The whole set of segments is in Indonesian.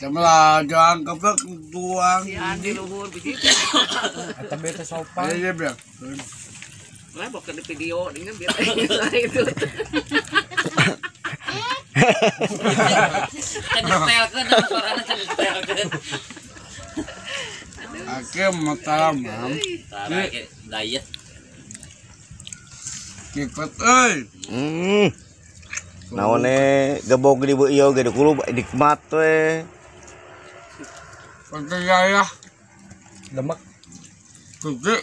Sebelah jangan keplek tuang. Si Andi luhur begitu. Atau beta sopan. Iya biar. Lah bukan di video dengan biar itu. Cetelkeun suarana cetelkeun. Akhir matalam. Tara diet. Kipet euy. Naone gebog di beu ieu ge dikulu nikmat we. Pakai ya. Demek. Gede.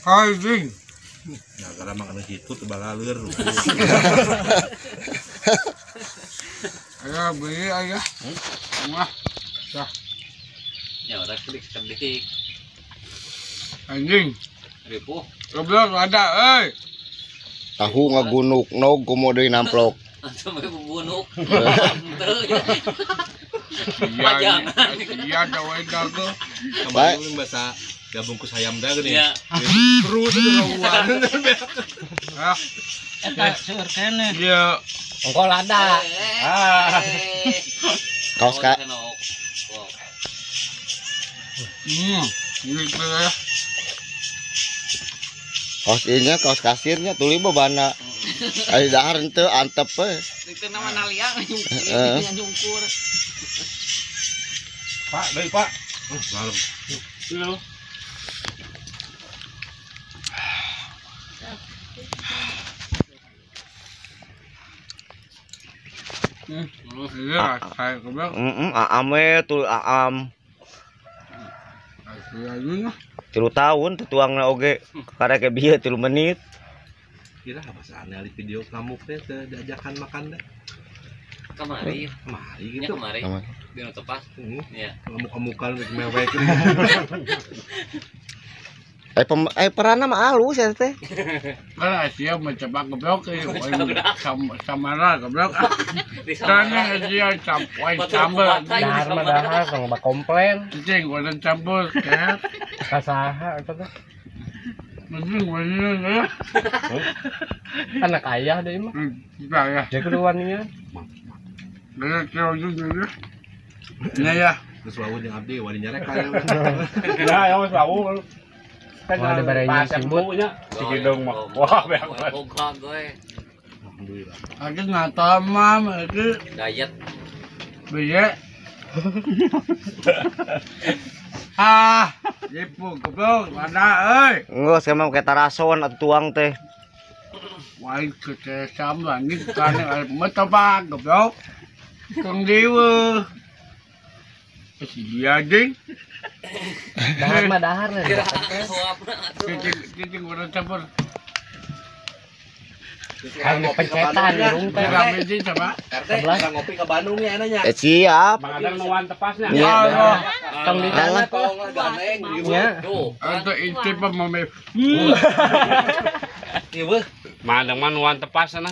Hai ding. Nah, karena makan situ tebalaleur. Ayah beli ayah. Wah. Dah. Ya udah kedik. Anjing. Ripuh. Goblok ada euy. Tahu ngagunuk nog komo deui namplok. Sampai bubunuk. Iya. Iya da we dago. Kemarin bahasa gabungkus ayam dah gini. Iya. Terus rawan. Ah. Eta seur kene. Iya. Engkol ada. Kaos ka. Ini ya. Kaos inya kaos kasirnya tuli bebana. Ari dahar henteu antep we. Itu nama naliang nyungkur. Pak, deui Pak. Malam. Halo. Iya, saya goblok. Aam we tuluy aam. Asyik 3 tahun tuangna oge. Karek bieu 3 menit. Kira apa saane ali video kamu teh diajakan makan deh. Kemari gitu. Kemari. Dino tepas. Iya. Kamu-kamukan mewek. Peranna mah alus ya teh. Kalau Asia mencoba goblok samara goblok. Karena Asia campur sambal. Dahar mah dahar kang komplain. Cing gua campur kan. Kasaha eta teh. Mending ya. Anak ayah deui mah. Ya. Jadi keduanya. Bener kau juga. Nah ya. Terus wawu jeung abdi wani nyarek aya. Ya, wis wawu. Kan ada barenya simbutnya. Sikidung mah. Wah, beak banget. Boga gue. Alhamdulillah. Aku ngata mam itu Diet. biye. Ah, ibu goblok mana euy. Geus kemah make tarason atuh tuang teh. Wah, kita sama ni kan metobak goblok. Kang dewa. Iya ding. Dahar mah dahar nih. Cicing udah campur. Kan pencetan irung teh. Rame sih coba. RT orang ngopi ke Bandung ya enanya. Siap. Mangadang nuan tepasnya. Iya. Kang di sana Tong lah gandeng. nya. Untuk itu pemame. Ieu beuh. Mangadang mah nuan tepas sana.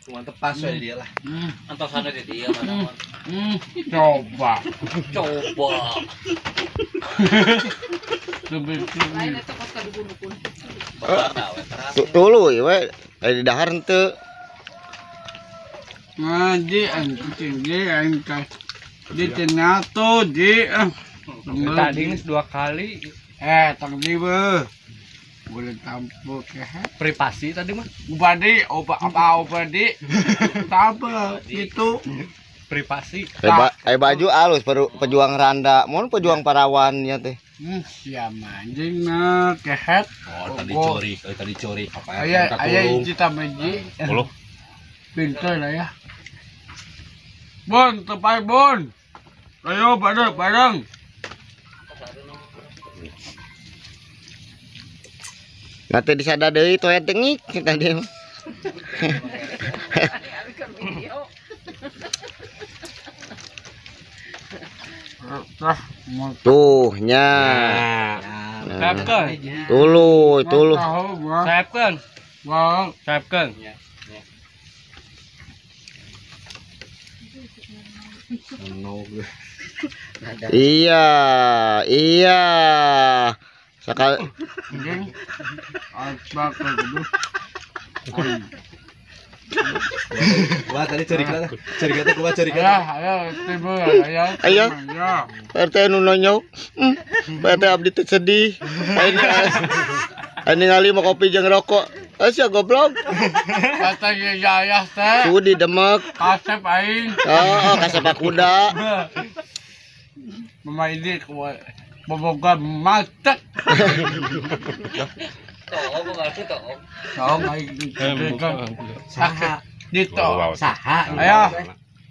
Cuma tepas we dia lah. Antos sana di dia mana. Coba. Lain eta pas ka dibunukun. Tuluy we di dahar henteu. Ngaji anjing di angka. Di tenato di. Tadi geus 2 kali Tang diwe. Boleh tampuk ya. privasi tadi mah. Ubadi, ubadi. Apa itu? Privasi. Baju alus pejuang randa, mun pejuang parawannya teh. Siam anjing na kehet. Oh, tadi curi. Apa Ayah cita meji. Puluh. Pintar lah ya. Bon, tepai bon. Ayo bareng. Nanti disada deui toet tengik tadi. Tuh nya. Saepkeun. Tuluy. Saepkeun. Wah, Saepkeun. Iya. Sakal anjing. Asbak gitu. Wah tadi cerita teh kumaha cerita. Ayo tiba ayo. Ayo. Ya. Pak RT nu nonyok. Pak RT abdi teh sedih. Ini ngali mau kopi jeung rokok. Asa goblok. Kata Yayah teh. Sudi demek. Kasep aing. Oh, kasep kuda. Mama ini boboga matek. Toh, ngerti toh. Saong aing. Saha. Dito. Saha. Ayo.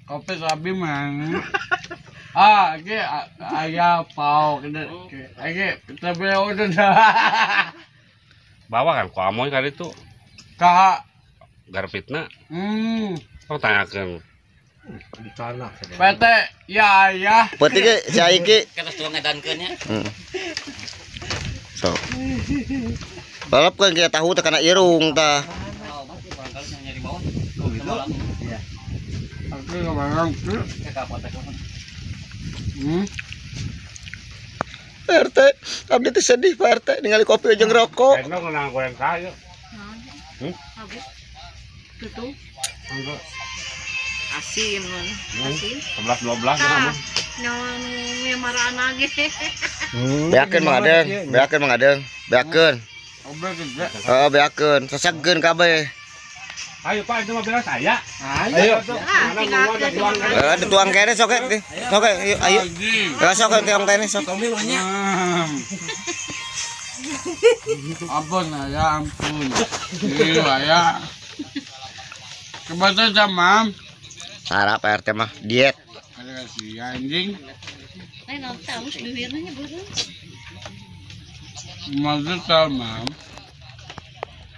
Kopi sabi mang. Ge aya pau kena. Ge kita beli udah. Bawa kan ku amoy kali itu Ka. garpitna. Oh tanyakeun. Di tanah. PT ya. Peuting ge si Aiki. Kita tuang ngedankeun nya. So. Balapkeun ke tahu teh kana irung tah. Oh, masih barangkali yang nyari bawah. Oh gitu. Iya. Aku ngomong tuh. Ke apotek. Pak RT, abdi teh sedih Pak RT ningali kopi jeung rokok. Endong nang goreng kayu. Habis itu Anggo asin man. Asin. 11 12 namun. Nyawa nu maraan lagi. Beakeun Mang Adeng. Beakeun. Obat gede. Heeh, beakeun. Sasageun kabeh. Ayo Pak itu mah beres saya. Ayo. Ada tuang kene sok ge. Sok ge, ayo. Ya sok ge tiang teh sok. Ampun ya ampun. Iya ya. Kebetulan jamam. Sarap Pak RT mah diet. Ada si anjing. Nanti harus bibirnya beureum. Maksud jamam.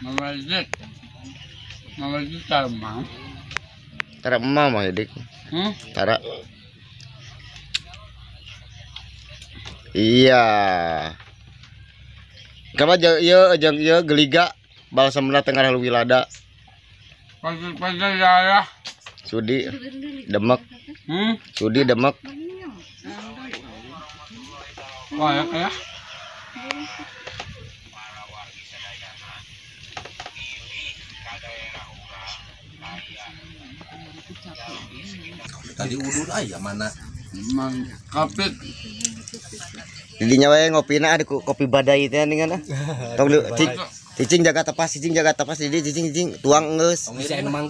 Maksud jamam. Tara emah mah dik. Tara. Iya. Kama jeung ieu geliga balsamna tengah lu wilada. Pasal ya. Sudi demek. Sudi demek. Wah ya. Tadi udut aya mana? Mang kapit. Didinya wae ngopina ada kopi badai teh ningan ah. Tong cicing jaga tepas di cicing tuang geus.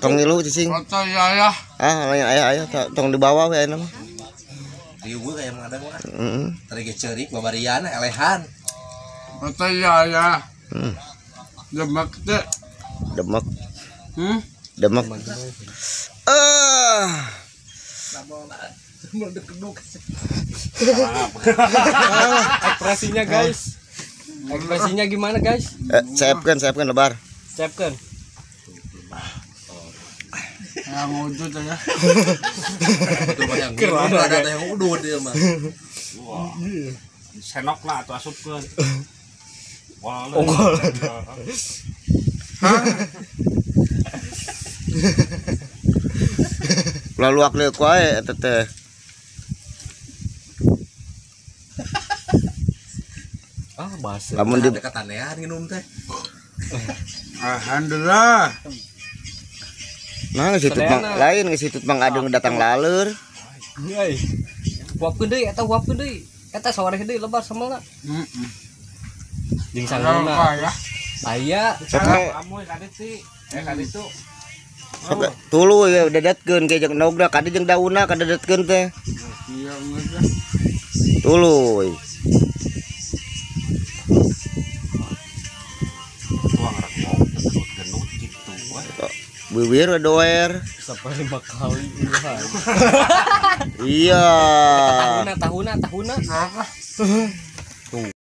Tong ngilu cicing. Foto ya. Ah, ayo tong di bawah we aya mah. Di gua kayak mana mah. Heeh. Tadi ge ceurik babarian elehan. Foto ya. Demek teh. Demek. Demek. Ekspresinya guys. Ekspresinya gimana guys? Siapkan lebar. Siapkan. Yang udut ya. Betul yang keren ada yang udut dia mah. Wah. Senok lah atuh asupkeun. Wah. Laluak leuk wae eta teh. Bahasa. Lamun di Katanean minum teh. Alhamdulillah. Nah, situ Mang lain ke situ Mang Adeng datang laleur. Euy. Wapkeun deui eta wapkeun deui. Eta sore deui lebar samalna. Jeung sangguna. Ya. Aya. Amoy kadeti. Kaditu. Sok tulu ya dedetkeun ke jeung nogna kade jeung daunna kadedetkeun teh. Iya Tulu. Tuang rek genut gitu. Bibir doer. Sampai 5 kali ulah. Iya. Tahuna. Apa?